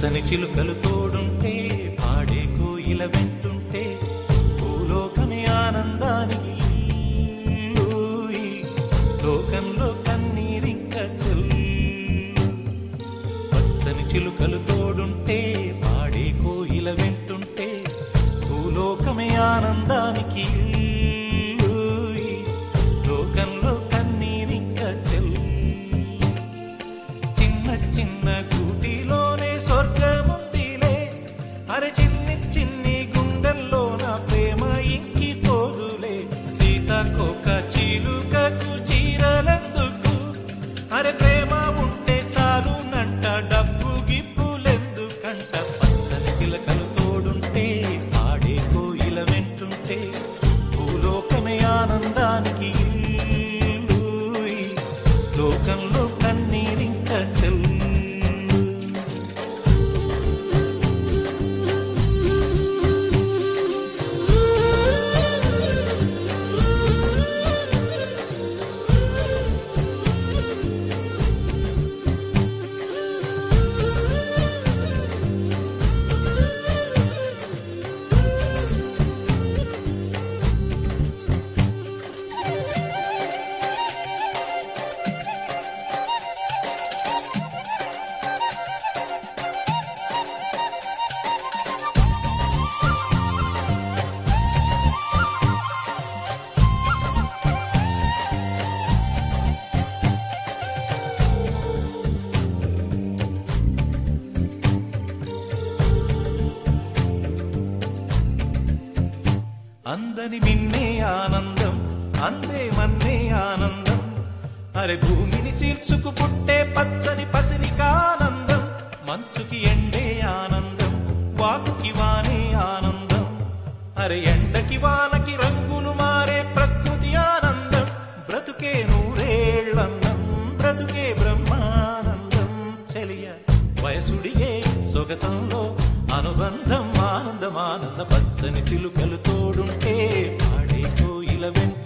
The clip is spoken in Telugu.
పచ్చని చిలుకలు తోడుంటే పాడే కోయిల వెంటుంటే భూలోకమే ఆనందానికి లోకంలో కన్నీరింక చెల్లు. పచ్చని చిలుకలు తోడుంటే పాడే కోయిల వెంటుంటే భూలోకమే ఆనందానికి లోకంలో కన్నీరింక చెల్లు. చిన్న చిన్న గూటిలోనే స్వర్గముందిలే, అరే చిన్ని చిన్ని గుండెల్లో నా ప్రేమ ఇంకి పోదులే. సీతాకోక చిలుకకు చీరలెందుకు, అరే ప్రేమ ఉంటే చాలునంట, డబ్బు గిప్పులెందుకంట. పచ్చని చిలకలు తోడుంటే పాడే కోయిల వెంటుంటే భూలోకమే ఆనందానికి లోకంలో కన్నీరింక చెల్లు. అందని మిన్నే ఆనందం, అందే మన్నే ఆనందం, అరే భూమిని చీల్చుకు పుట్టే పచ్చని పసిరికానందం. మంచుకి ఎండే ఆనందం, వాకుకి వానే ఆనందం, అరే ఎండకి వానకి రంగులు మారే ప్రకృతి ఆనందం. బ్రతుకే నూరేళ్లన్నం, బ్రతుకే బ్రహ్మానందం. చెలియ వయసుడిగే సొగతంలో అనుబంధం ఆనందమానంద. పచ్చని చిలుకలు తోడుంటే పాడే కోయిల వెంట